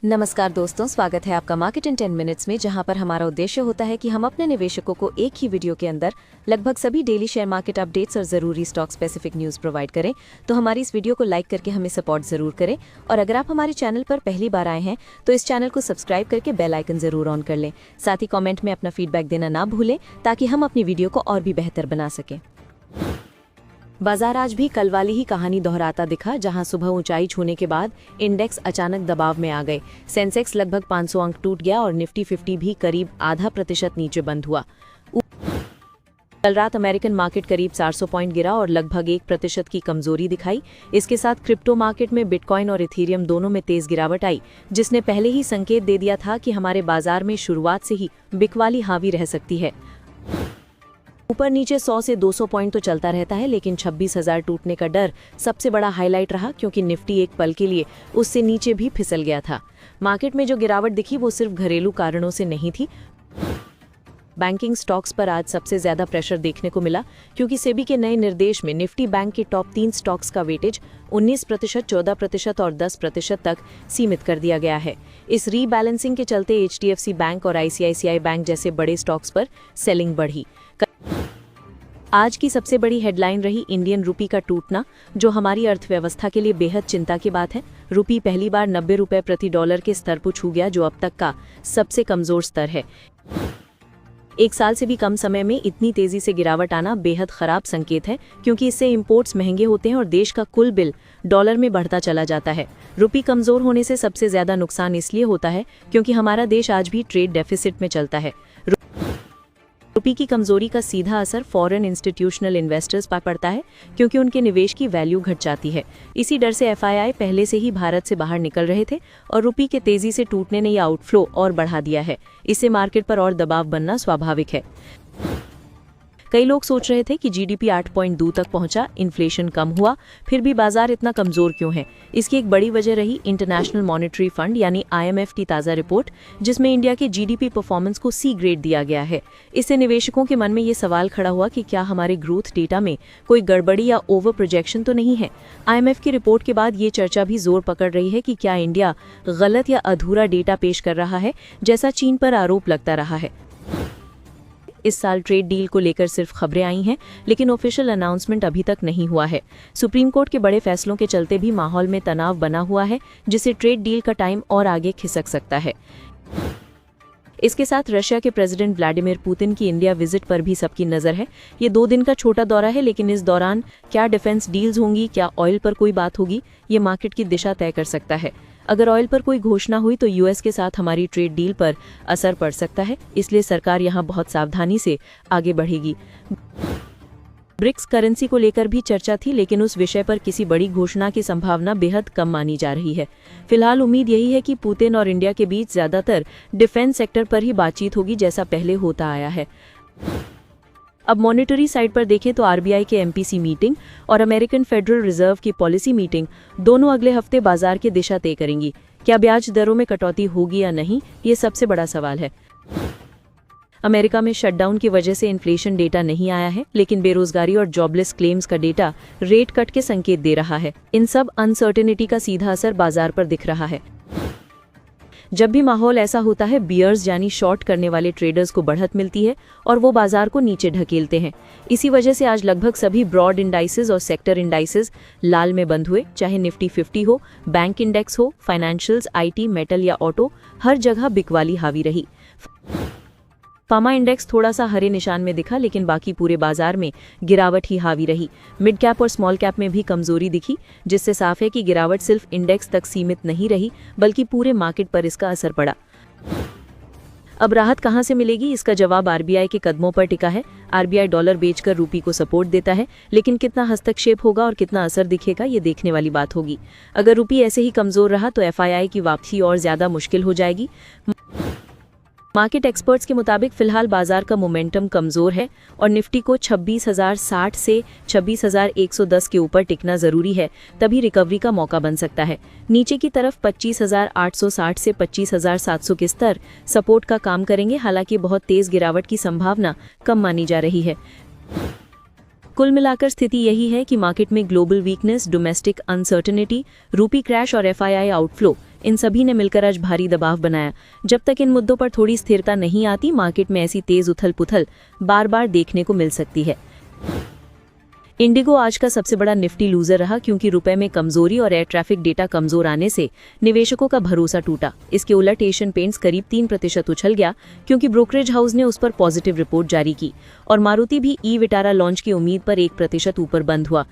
नमस्कार दोस्तों, स्वागत है आपका मार्केट इन 10 मिनट्स में, जहां पर हमारा उद्देश्य होता है कि हम अपने निवेशकों को एक ही वीडियो के अंदर लगभग सभी डेली शेयर मार्केट अपडेट्स और ज़रूरी स्टॉक स्पेसिफिक न्यूज़ प्रोवाइड करें। तो हमारी इस वीडियो को लाइक करके हमें सपोर्ट ज़रूर करें, और अगर आप हमारे चैनल पर पहली बार आए हैं तो इस चैनल को सब्सक्राइब करके बेल आइकन ज़रूर ऑन कर लें। साथ ही कॉमेंट में अपना फीडबैक देना ना भूलें ताकि हम अपनी वीडियो को और भी बेहतर बना सकें। बाजार आज भी कल वाली ही कहानी दोहराता दिखा, जहां सुबह ऊंचाई छूने के बाद इंडेक्स अचानक दबाव में आ गए। सेंसेक्स लगभग 500 अंक टूट गया और निफ्टी 50 भी करीब ½ % नीचे बंद हुआ। कल रात अमेरिकन मार्केट करीब 400 पॉइंट गिरा और लगभग 1% की कमजोरी दिखाई। इसके साथ क्रिप्टो मार्केट में बिटकॉइन और इथेरियम दोनों में तेज गिरावट आई, जिसने पहले ही संकेत दे दिया था कि हमारे बाजार में शुरुआत से ही बिकवाली हावी रह सकती है। ऊपर नीचे 100 से 200 पॉइंट तो चलता रहता है, लेकिन 26,000 टूटने का डर सबसे बड़ा हाईलाइट रहा, क्योंकि निफ्टी एक पल के लिए उससे नीचे भी फिसल गया था। मार्केट में जो गिरावट दिखी वो सिर्फ घरेलू कारणों से नहीं थी। बैंकिंग स्टॉक्स पर आज सबसे ज्यादा प्रेशर देखने को मिला, क्योंकि सेबी के नए निर्देश में निफ्टी बैंक के टॉप 3 स्टॉक्स का वेटेज 19%, 14% और 10% तक सीमित कर दिया गया है। इस रीबैलेंसिंग के चलते HDFC बैंक और ICICI बैंक जैसे बड़े स्टॉक्स पर सेलिंग बढ़ी। आज की सबसे बड़ी हेडलाइन रही इंडियन रूपी का टूटना, जो हमारी अर्थव्यवस्था के लिए बेहद चिंता की बात है। रूपी पहली बार 90 रुपए प्रति डॉलर के स्तर को छू गया, जो अब तक का सबसे कमजोर स्तर है। एक साल से भी कम समय में इतनी तेजी से गिरावट आना बेहद खराब संकेत है, क्योंकि इससे इंपोर्ट्स महंगे होते हैं और देश का कुल बिल डॉलर में बढ़ता चला जाता है। रूपी कमजोर होने से सबसे ज्यादा नुकसान इसलिए होता है क्योंकि हमारा देश आज भी ट्रेड डेफिसिट में चलता है। रूपी की कमजोरी का सीधा असर फॉरेन इंस्टीट्यूशनल इन्वेस्टर्स पर पड़ता है, क्योंकि उनके निवेश की वैल्यू घट जाती है। इसी डर से FII पहले से ही भारत से बाहर निकल रहे थे, और रूपी के तेजी से टूटने ने यह आउटफ्लो और बढ़ा दिया है। इससे मार्केट पर और दबाव बनना स्वाभाविक है। कई लोग सोच रहे थे कि GDP 8.2 तक पहुंचा, इन्फ्लेशन कम हुआ, फिर भी बाजार इतना कमजोर क्यों है। इसकी एक बड़ी वजह रही इंटरनेशनल मॉनेटरी फंड यानी IMF की ताज़ा रिपोर्ट, जिसमें इंडिया के GDP परफॉर्मेंस को C ग्रेड दिया गया है। इससे निवेशकों के मन में ये सवाल खड़ा हुआ कि क्या हमारे ग्रोथ डेटा में कोई गड़बड़ी या ओवर प्रोजेक्शन तो नहीं है। IMF की रिपोर्ट के बाद ये चर्चा भी जोर पकड़ रही है कि क्या इंडिया गलत या अधूरा डेटा पेश कर रहा है, जैसा चीन पर आरोप लगता रहा है। इस साल ट्रेड डील को लेकर सिर्फ खबरें आई हैं, लेकिन ऑफिशियल अनाउंसमेंट अभी तक नहीं हुआ है। सुप्रीम कोर्ट के बड़े फैसलों के चलते भी माहौल में तनाव बना हुआ है, जिससे ट्रेड डील का टाइम और आगे खिसक सकता है। इसके साथ रशिया के प्रेसिडेंट व्लादिमीर पुतिन की इंडिया विजिट पर भी सबकी नजर है। ये 2 दिन का छोटा दौरा है, लेकिन इस दौरान क्या डिफेंस डील्स होंगी, क्या ऑयल पर कोई बात होगी, ये मार्केट की दिशा तय कर सकता है। अगर ऑयल पर कोई घोषणा हुई तो US के साथ हमारी ट्रेड डील पर असर पड़ सकता है, इसलिए सरकार यहाँ बहुत सावधानी से आगे बढ़ेगी। ब्रिक्स करेंसी को लेकर भी चर्चा थी, लेकिन उस विषय पर किसी बड़ी घोषणा की संभावना बेहद कम मानी जा रही है। फिलहाल उम्मीद यही है कि पुतिन और इंडिया के बीच ज्यादातर डिफेंस सेक्टर पर ही बातचीत होगी, जैसा पहले होता आया है। अब मॉनेटरी साइड पर देखें तो RBI के MPC मीटिंग और अमेरिकन फेडरल रिजर्व की पॉलिसी मीटिंग दोनों अगले हफ्ते बाजार की दिशा तय करेंगी। क्या ब्याज दरों में कटौती होगी या नहीं, ये सबसे बड़ा सवाल है। अमेरिका में शटडाउन की वजह से इन्फ्लेशन डेटा नहीं आया है, लेकिन बेरोजगारी और जॉबलेस क्लेम्स का डेटा रेट कट के संकेत दे रहा है। इन सब अनसर्टेनिटी का सीधा असर बाजार पर दिख रहा है। जब भी माहौल ऐसा होता है, बियर्स यानी शॉर्ट करने वाले ट्रेडर्स को बढ़त मिलती है और वो बाजार को नीचे ढकेलते हैं। इसी वजह से आज लगभग सभी ब्रॉड इंडाइसेस और सेक्टर इंडाइसेस लाल में बंद हुए, चाहे निफ्टी 50 हो, बैंक इंडेक्स हो, फाइनेंशियल्स, IT, मेटल या ऑटो, हर जगह बिकवाली हावी रही। फार्मा इंडेक्स थोड़ा सा हरे निशान में दिखा, लेकिन बाकी पूरे बाजार में गिरावट ही हावी रही। मिड कैप और स्मॉल कैप में भी कमजोरी दिखी, जिससे साफ है कि गिरावट सिर्फ इंडेक्स तक सीमित नहीं रही, बल्कि पूरे मार्केट पर इसका असर पड़ा। अब राहत कहां से मिलेगी, इसका जवाब RBI के कदमों पर टिका है। RBI डॉलर बेचकर रूपी को सपोर्ट देता है, लेकिन कितना हस्तक्षेप होगा और कितना असर दिखेगा, ये देखने वाली बात होगी। अगर रूपी ऐसे ही कमजोर रहा तो FII की वापसी और ज्यादा मुश्किल हो जाएगी। मार्केट एक्सपर्ट्स के मुताबिक फिलहाल बाजार का मोमेंटम कमजोर है और निफ्टी को 26,060 से 26,110 के ऊपर टिकना जरूरी है, तभी रिकवरी का मौका बन सकता है। नीचे की तरफ 25,860 से 25,700 के स्तर सपोर्ट का काम करेंगे, हालांकि बहुत तेज गिरावट की संभावना कम मानी जा रही है। कुल मिलाकर स्थिति यही है कि मार्केट में ग्लोबल वीकनेस, डोमेस्टिक अनसर्टेनिटी, रूपी क्रैश और FII आउटफ्लो, इन सभी ने मिलकर आज भारी दबाव बनाया। जब तक इन मुद्दों पर थोड़ी स्थिरता नहीं आती, मार्केट में ऐसी तेज उथल पुथल बार बार देखने को मिल सकती है। इंडिगो आज का सबसे बड़ा निफ्टी लूजर रहा, क्योंकि रुपए में कमजोरी और एयर ट्रैफिक डेटा कमजोर आने से निवेशकों का भरोसा टूटा। इसके उलट एशियन पेंट्स करीब 3% उछल गया, क्योंकि ब्रोकरेज हाउस ने उस पर पॉजिटिव रिपोर्ट जारी की। और मारुति भी ई विटारा लॉन्च की उम्मीद पर 1% ऊपर बंद हुआ।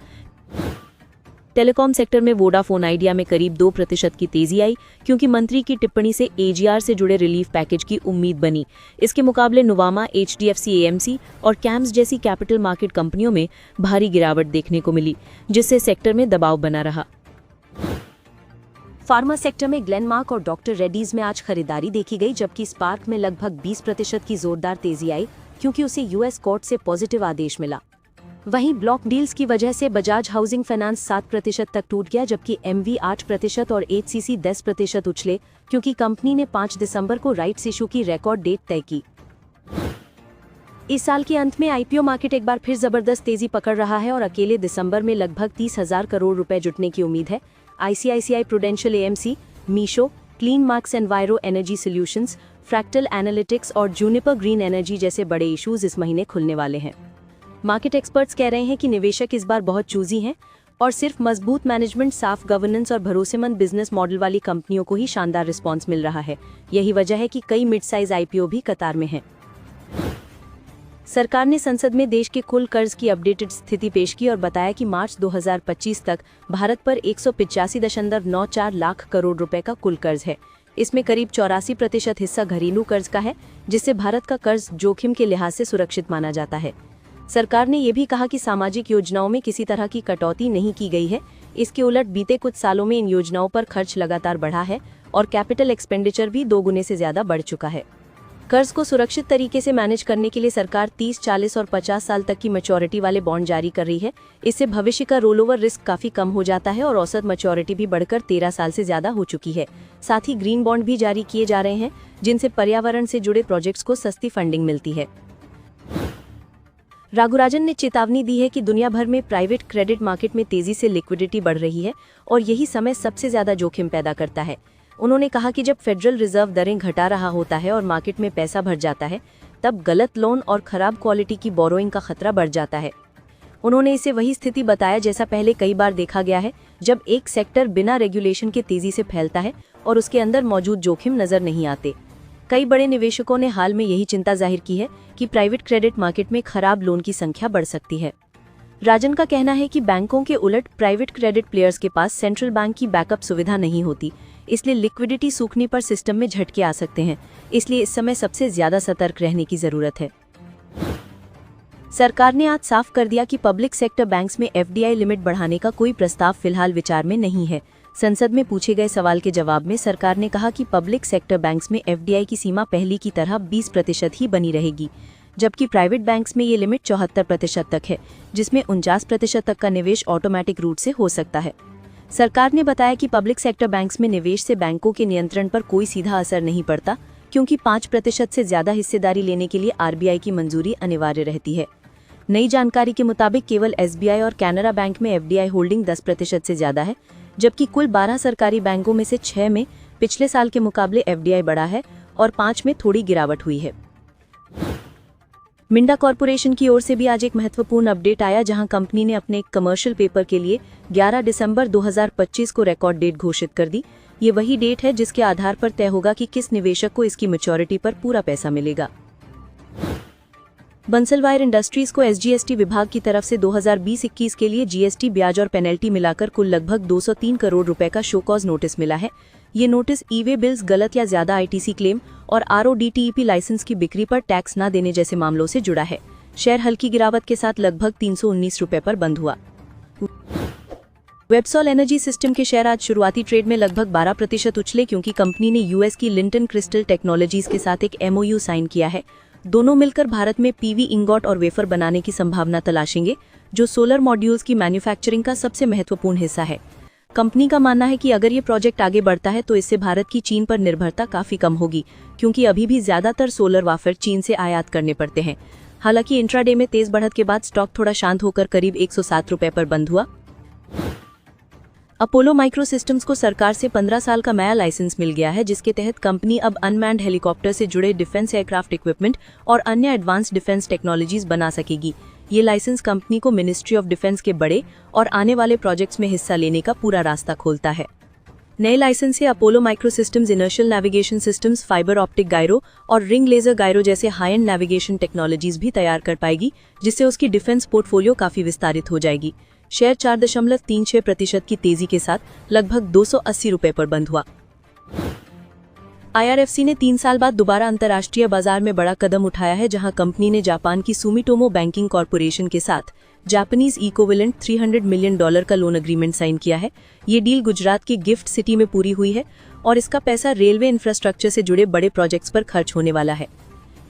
टेलीकॉम सेक्टर में वोडाफोन आइडिया में करीब 2% की तेजी आई, क्योंकि मंत्री की टिप्पणी से एजीआर से जुड़े रिलीफ पैकेज की उम्मीद बनी। इसके मुकाबले नुवामा, एचडीएफसी एएमसी और कैम्स जैसी कैपिटल मार्केट कंपनियों में भारी गिरावट देखने को मिली, जिससे सेक्टर में दबाव बना रहा। फार्मा सेक्टर में ग्लेनमार्क और डॉक्टर रेड्डीज में आज खरीदारी देखी गई, जबकि स्पार्क में लगभग 20% की जोरदार तेजी आई, क्योंकि उसे यूएस कोर्ट से पॉजिटिव आदेश मिला। वहीं ब्लॉक डील्स की वजह से बजाज हाउसिंग फाइनेंस 7% तक टूट गया, जबकि एमवी 8% और एचसीसी 10% उछले, क्योंकि कंपनी ने 5 दिसंबर को राइट्स इशू की रिकॉर्ड डेट तय की। इस साल के अंत में आईपीओ मार्केट एक बार फिर जबरदस्त तेजी पकड़ रहा है और अकेले दिसंबर में लगभग 30,000 करोड़ रुपए जुटने की उम्मीद है। ICICI prudential AMC, Meesho, clean marks enviro energy solutions, fractal analytics और जूनिपर ग्रीन एनर्जी जैसे बड़े इशूज इस महीने खुलने वाले हैं। मार्केट एक्सपर्ट्स कह रहे हैं कि निवेशक इस बार बहुत चूजी हैं और सिर्फ मजबूत मैनेजमेंट, साफ गवर्नेंस और भरोसेमंद बिजनेस मॉडल वाली कंपनियों को ही शानदार रिस्पांस मिल रहा है। यही वजह है कि कई मिड साइज आईपीओ भी कतार में हैं। सरकार ने संसद में देश के कुल कर्ज की अपडेटेड स्थिति पेश की और बताया कि मार्च 2025 तक भारत पर 185.94 लाख करोड़ रुपए का कुल कर्ज है। इसमें करीब 84% हिस्सा घरेलू कर्ज का है, जिससे भारत का कर्ज जोखिम के लिहाज से सुरक्षित माना जाता है। सरकार ने यह भी कहा कि सामाजिक योजनाओं में किसी तरह की कटौती नहीं की गई है। इसके उलट बीते कुछ सालों में इन योजनाओं पर खर्च लगातार बढ़ा है और कैपिटल एक्सपेंडिचर भी 2 गुने से ज्यादा बढ़ चुका है। कर्ज को सुरक्षित तरीके से मैनेज करने के लिए सरकार 30, 40 और 50 साल तक की मैच्योरिटी वाले बॉन्ड जारी कर रही है। इससे भविष्य का रोलओवर रिस्क काफी कम हो जाता है और औसत मैच्योरिटी भी बढ़कर 13 साल से ज्यादा हो चुकी है। साथ ही ग्रीन बॉन्ड भी जारी किए जा रहे हैं, जिनसे पर्यावरण से जुड़े प्रोजेक्ट्स को सस्ती फंडिंग मिलती है। राघुराजन ने चेतावनी दी है कि दुनिया भर में प्राइवेट क्रेडिट मार्केट में तेजी से लिक्विडिटी बढ़ रही है और यही समय सबसे ज्यादा जोखिम पैदा करता है। उन्होंने कहा कि जब फेडरल रिजर्व दरें घटा रहा होता है और मार्केट में पैसा भर जाता है, तब गलत लोन और खराब क्वालिटी की बोरोइंग का खतरा बढ़ जाता है। उन्होंने इसे वही स्थिति बताया जैसा पहले कई बार देखा गया है, जब एक सेक्टर बिना रेगुलेशन के तेजी से फैलता है और उसके अंदर मौजूद जोखिम नजर नहीं आते। कई बड़े निवेशकों ने हाल में यही चिंता जाहिर की है कि प्राइवेट क्रेडिट मार्केट में खराब लोन की संख्या बढ़ सकती है। राजन का कहना है कि बैंकों के उलट प्राइवेट क्रेडिट प्लेयर्स के पास सेंट्रल बैंक की बैकअप सुविधा नहीं होती, इसलिए लिक्विडिटी सूखने पर सिस्टम में झटके आ सकते हैं। इसलिए इस समय सबसे ज्यादा सतर्क रहने की जरूरत है। सरकार ने आज साफ कर दिया कि पब्लिक सेक्टर बैंक्स में एफडीआई लिमिट बढ़ाने का कोई प्रस्ताव फिलहाल विचार में नहीं है। संसद में पूछे गए सवाल के जवाब में सरकार ने कहा कि पब्लिक सेक्टर बैंक्स में एफडीआई की सीमा पहले की तरह 20% ही बनी रहेगी, जबकि प्राइवेट बैंक्स में ये लिमिट 74% तक है, जिसमें 49% तक का निवेश ऑटोमेटिक रूट से हो सकता है। सरकार ने बताया कि पब्लिक सेक्टर बैंक्स में निवेश से बैंकों के नियंत्रण पर कोई सीधा असर नहीं पड़ता, क्योंकि 5% से ज्यादा हिस्सेदारी लेने के लिए आरबीआई की मंजूरी अनिवार्य रहती है। नई जानकारी के मुताबिक केवल एसबीआई और कैनरा बैंक में एफडीआई होल्डिंग 10% से ज्यादा है, जबकि कुल 12 सरकारी बैंकों में से 6 में पिछले साल के मुकाबले एफडीआई बढ़ा है और 5 में थोड़ी गिरावट हुई है। मिंडा कॉरपोरेशन की ओर से भी आज एक महत्वपूर्ण अपडेट आया, जहां कंपनी ने अपने एक कमर्शियल पेपर के लिए 11 दिसंबर 2025 को रिकॉर्ड डेट घोषित कर दी। ये वही डेट है जिसके आधार पर तय होगा कि किस निवेशक को इसकी मैच्योरिटी पर पूरा पैसा मिलेगा। बंसल वायर इंडस्ट्रीज को एसजीएसटी विभाग की तरफ से 2020-21 के लिए जीएसटी ब्याज और पेनल्टी मिलाकर कुल लगभग 203 करोड़ रुपए का शो कॉज नोटिस मिला है। ये नोटिस ई-वे बिल्स, गलत या ज्यादा आईटीसी क्लेम और आरओडीटीईपी लाइसेंस की बिक्री पर टैक्स न देने जैसे मामलों से जुड़ा है। शेयर हल्की गिरावट के साथ लगभग 319 रुपए पर बंद हुआ। वेबसॉल एनर्जी सिस्टम के शेयर आज शुरुआती ट्रेड में लगभग 12% उछले, क्योंकि कंपनी ने यूएस की लिंटन क्रिस्टल टेक्नोलॉजीज के साथ एक एमओयू साइन किया है। दोनों मिलकर भारत में पीवी इंगॉट और वेफर बनाने की संभावना तलाशेंगे, जो सोलर मॉड्यूल्स की मैन्युफैक्चरिंग का सबसे महत्वपूर्ण हिस्सा है। कंपनी का मानना है कि अगर ये प्रोजेक्ट आगे बढ़ता है तो इससे भारत की चीन पर निर्भरता काफी कम होगी, क्योंकि अभी भी ज्यादातर सोलर वाफर चीन से आयात करने पड़ते हैं। हालांकि इंट्राडे में तेज बढ़त के बाद स्टॉक थोड़ा शांत होकर करीब 107 रुपए पर बंद हुआ। अपोलो माइक्रोसिस्टम्स को सरकार से 15 साल का नया लाइसेंस मिल गया है, जिसके तहत कंपनी अब अनमैन्ड हेलीकॉप्टर से जुड़े डिफेंस एयरक्राफ्ट इक्विपमेंट और अन्य एडवांस डिफेंस टेक्नोलॉजीज बना सकेगी। ये लाइसेंस कंपनी को मिनिस्ट्री ऑफ डिफेंस के बड़े और आने वाले प्रोजेक्ट्स में हिस्सा लेने का पूरा रास्ता खोलता है। नए लाइसेंस से Apollo Microsystems inertial navigation systems, fibre optic gyro और रिंग लेजर गायरो जैसे हाई एंड नेविगेशन टेक्नोलॉजीज भी तैयार कर पाएगी, जिससे उसकी डिफेंस पोर्टफोलियो काफी विस्तारित हो जाएगी। शेयर 4.36% की तेजी के साथ लगभग 280 रुपए पर बंद हुआ। IRFC ने 3 साल बाद दोबारा अंतर्राष्ट्रीय बाजार में बड़ा कदम उठाया है, जहां कंपनी ने जापान की सुमिटोमो बैंकिंग कॉरपोरेशन के साथ जापानीज इक्विवेलेंट $300 मिलियन का लोन एग्रीमेंट साइन किया है। ये डील गुजरात के गिफ्ट सिटी में पूरी हुई है और इसका पैसा रेलवे इंफ्रास्ट्रक्चर से जुड़े बड़े प्रोजेक्ट्स पर खर्च होने वाला है।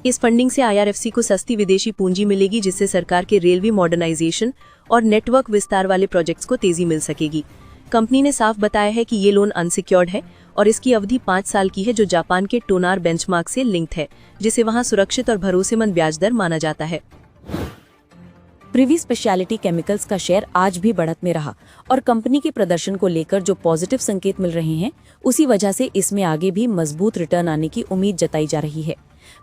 इस फंडिंग से IRFC को सस्ती विदेशी पूंजी मिलेगी, जिससे सरकार के रेलवे मॉडर्नाइजेशन और नेटवर्क विस्तार वाले प्रोजेक्ट्स को तेजी मिल सकेगी। कंपनी ने साफ बताया है कि ये लोन अनसिक्योर्ड है और इसकी अवधि 5 साल की है, जो जापान के टोनार बेंचमार्क से लिंक्ड है, जिसे वहां सुरक्षित और भरोसेमंद ब्याज दर माना जाता है। प्रिवी स्पेशलिटी केमिकल्स का शेयर आज भी बढ़त में रहा और कंपनी के प्रदर्शन को लेकर जो पॉजिटिव संकेत मिल रहे हैं, उसी वजह से इसमें आगे भी मजबूत रिटर्न आने की उम्मीद जताई जा रही है।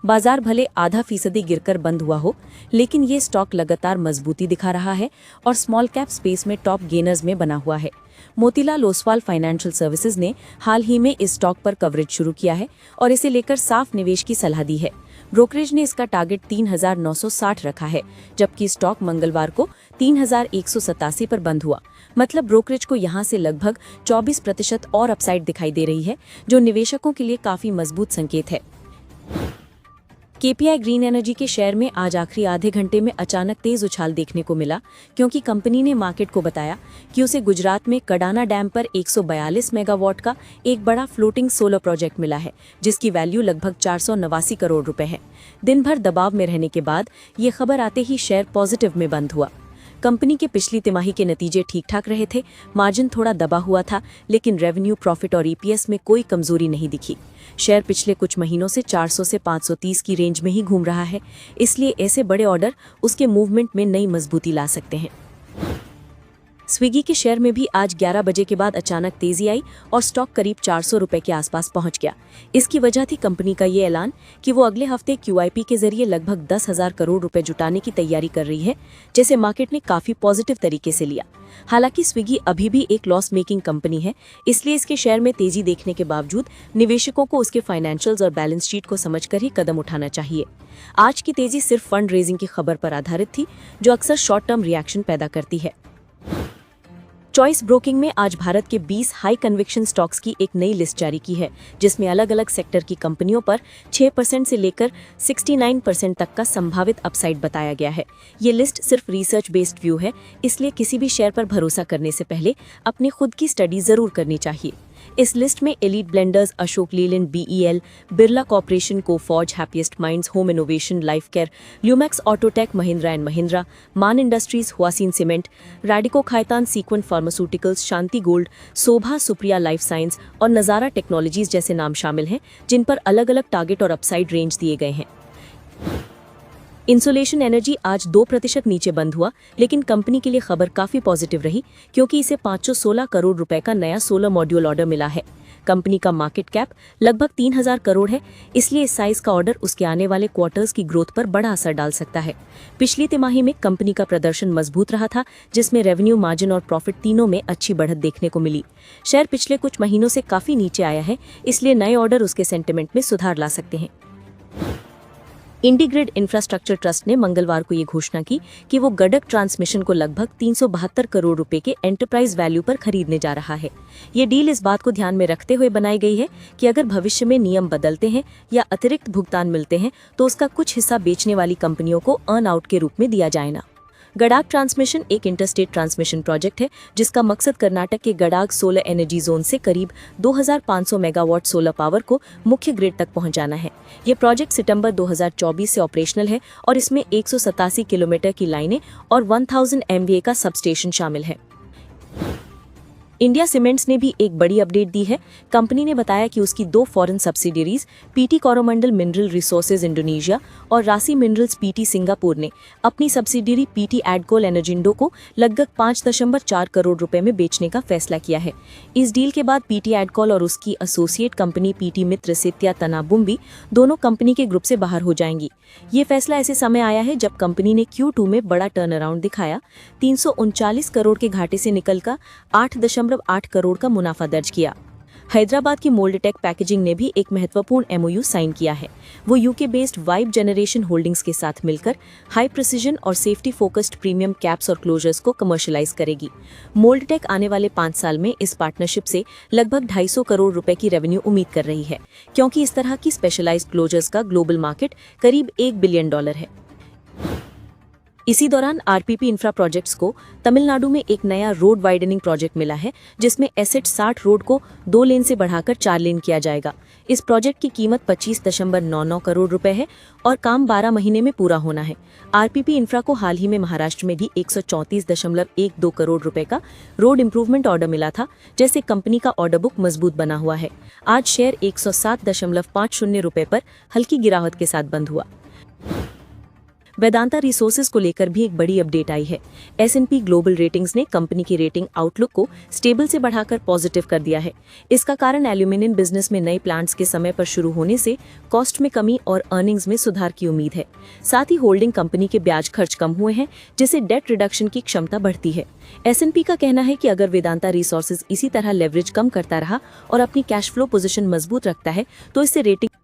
बाजार भले आधा फीसदी गिरकर बंद हुआ हो, लेकिन ये स्टॉक लगातार मजबूती दिखा रहा है और स्मॉल कैप स्पेस में टॉप गेनर्स में बना हुआ है। मोतीलाल ओसवाल फाइनेंशियल सर्विसेज ने हाल ही में इस स्टॉक पर कवरेज शुरू किया है और इसे लेकर साफ निवेश की सलाह दी है। ब्रोकरेज ने इसका टारगेट 3,960 रखा है, जबकि स्टॉक मंगलवार को 3,187 पर बंद हुआ। मतलब ब्रोकरेज को यहां से लगभग 24% और अपसाइड दिखाई दे रही है, जो निवेशकों के लिए काफी मजबूत संकेत है। KPI ग्रीन एनर्जी के शेयर में आज आखिरी आधे घंटे में अचानक तेज उछाल देखने को मिला, क्योंकि कंपनी ने मार्केट को बताया कि उसे गुजरात में कडाना डैम पर 142 मेगावाट का एक बड़ा फ्लोटिंग सोलर प्रोजेक्ट मिला है, जिसकी वैल्यू लगभग 489 करोड़ रुपए है। दिन भर दबाव में रहने के बाद ये खबर आते ही शेयर पॉजिटिव में बंद हुआ। कंपनी के पिछली तिमाही के नतीजे ठीक ठाक रहे थे, मार्जिन थोड़ा दबा हुआ था, लेकिन रेवेन्यू, प्रॉफिट और EPS में कोई कमजोरी नहीं दिखी। शेयर पिछले कुछ महीनों से 400 से 530 की रेंज में ही घूम रहा है, इसलिए ऐसे बड़े ऑर्डर उसके मूवमेंट में नई मजबूती ला सकते हैं। स्विगी के शेयर में भी आज 11 बजे के बाद अचानक तेजी आई और स्टॉक करीब 400 रुपए के आसपास पहुंच गया। इसकी वजह थी कंपनी का ये ऐलान कि वो अगले हफ्ते QIP के जरिए लगभग 10,000 करोड़ रुपए जुटाने की तैयारी कर रही है, जैसे मार्केट ने काफी पॉजिटिव तरीके से लिया। हालांकि स्विगी अभी भी एक लॉस मेकिंग कंपनी है, इसलिए इसके शेयर में तेजी देखने के बावजूद निवेशकों को उसके फाइनेंशियल्स और बैलेंस शीट को समझकर ही कदम उठाना चाहिए। आज की तेजी सिर्फ फंड रेजिंग की खबर पर आधारित थी, जो अक्सर शॉर्ट टर्म रिएक्शन पैदा करती है। चॉइस ब्रोकिंग में आज भारत के 20 हाई कन्विक्शन स्टॉक्स की एक नई लिस्ट जारी की है, जिसमें अलग अलग सेक्टर की कंपनियों पर 6% से लेकर 69% तक का संभावित अपसाइड बताया गया है। ये लिस्ट सिर्फ रिसर्च बेस्ड व्यू है, इसलिए किसी भी शेयर पर भरोसा करने से पहले अपनी खुद की स्टडी जरूर करनी चाहिए। इस लिस्ट में Elite Blenders, Ashok Leyland, BEL, Birla corporation, Coforge, Happiest Minds, Home Innovation, Life Care, Lumax Autotech, Mahindra and Mahindra, Man industries, हुआसिन cement, Radico Khaitan, Sequent Pharmaceuticals, Shanti Gold, Shobha, Supriya Life Science और नजारा टेक्नोलॉजीज जैसे नाम शामिल हैं, जिन पर अलग अलग टारगेट और अपसाइड रेंज दिए गए हैं। इंसुलेशन एनर्जी आज 2% नीचे बंद हुआ, लेकिन कंपनी के लिए खबर काफी पॉजिटिव रही, क्योंकि इसे 516 करोड़ रुपए का नया सोलर मॉड्यूल ऑर्डर मिला है। कंपनी का मार्केट कैप लगभग 3,000 करोड़ है, इसलिए इस साइज का ऑर्डर उसके आने वाले क्वार्टर्स की ग्रोथ पर बड़ा असर डाल सकता है। पिछली तिमाही में कंपनी का प्रदर्शन मजबूत रहा था, जिसमें रेवेन्यू, मार्जिन और प्रॉफिट तीनों में अच्छी बढ़त देखने को मिली। शेयर पिछले कुछ महीनों से काफी नीचे आया है, इसलिए नए ऑर्डर उसके सेंटिमेंट में सुधार ला सकते हैं। इंटीग्रेट इंफ्रास्ट्रक्चर ट्रस्ट ने मंगलवार को ये घोषणा की कि वो गडक ट्रांसमिशन को लगभग 372 करोड़ रुपए के एंटरप्राइज वैल्यू पर खरीदने जा रहा है। ये डील इस बात को ध्यान में रखते हुए बनाई गई है कि अगर भविष्य में नियम बदलते हैं या अतिरिक्त भुगतान मिलते हैं, तो उसका कुछ हिस्सा बेचने वाली कंपनियों को अर्न आउट के रूप में दिया जाए ना। गडाक ट्रांसमिशन एक इंटरस्टेट ट्रांसमिशन प्रोजेक्ट है, जिसका मकसद कर्नाटक के गडाक सोलर एनर्जी जोन से करीब 2500 मेगावाट सोलर पावर को मुख्य ग्रिड तक पहुंचाना है। ये प्रोजेक्ट सितंबर 2024 से ऑपरेशनल है और इसमें 187 किलोमीटर की लाइनें और 1000 MVA का सबस्टेशन शामिल है। इंडिया सीमेंट्स ने भी एक बड़ी अपडेट दी है। कंपनी ने बताया कि उसकी 2 foreign subsidiaries PT Coromandel mineral resources Indonesia और राशि मिनरल्स पीटी सिंगापुर ने अपनी सब्सिडियरी पीटी एडकोल एनर्जिंडो को लगभग 5.4 करोड़ रुपए में बेचने का फैसला किया है। इस डील के बाद पीटी एडकोल और उसकी एसोसिएट कंपनी पीटी मित्र सित्या तनाबुम्बी दोनों कंपनी के ग्रुप से बाहर हो जाएंगी। ये फैसला ऐसे समय आया है जब कंपनी ने Q2 में बड़ा टर्नअराउंड दिखाया, 339 करोड़ के घाटे से निकलकर 8.8 करोड़ का मुनाफा दर्ज किया। हैदराबाद की मोल्डटेक पैकेजिंग ने भी एक महत्वपूर्ण MOU साइन किया है। वो UK based vibe generation holdings के साथ मिलकर हाई प्रिसीजन और सेफ्टी फोकस्ड प्रीमियम कैप्स और क्लोजर्स को कमर्शियलाइज करेगी। मोल्डटेक आने वाले 5 साल में इस पार्टनरशिप से लगभग 250 करोड़ रुपए की रेवेन्यू उम्मीद कर रही है, क्योंकि इस तरह की स्पेशलाइज्ड क्लोजर्स का ग्लोबल मार्केट करीब $1 बिलियन है। इसी दौरान आरपीपी इंफ्रा प्रोजेक्ट्स को तमिलनाडु में एक नया रोड वाइडनिंग प्रोजेक्ट मिला है, जिसमें एसेट 60 रोड को 2 लेन से बढ़ाकर 4 लेन किया जाएगा। इस प्रोजेक्ट की कीमत 25.99 करोड़ रुपए है और काम 12 महीने में पूरा होना है। आरपीपी इंफ्रा को हाल ही में महाराष्ट्र में भी 134.12 करोड़ रुपए का रोड इंप्रूवमेंट ऑर्डर मिला था, जैसे कंपनी का ऑर्डर बुक मजबूत बना हुआ है। आज शेयर 107.50 रुपए पर हल्की गिरावट के साथ बंद हुआ। वेदांता रिसोर्सेज को लेकर भी एक बड़ी अपडेट आई है। S&P ग्लोबल रेटिंग्स ने कंपनी की रेटिंग आउटलुक को स्टेबल से बढ़ाकर पॉजिटिव कर दिया है। इसका कारण एल्यूमिनियम बिजनेस में नए प्लांट्स के समय पर शुरू होने से कॉस्ट में कमी और अर्निंग्स में सुधार की उम्मीद है। साथ ही होल्डिंग कंपनी के ब्याज खर्च कम हुए हैं, जिससे डेट रिडक्शन की क्षमता बढ़ती है। S&P का कहना है कि अगर वेदांता रिसोर्सेज इसी तरह लेवरेज कम करता रहा और अपनी कैश फ्लो पोजीशन मजबूत रखता है तो इससे रेटिंग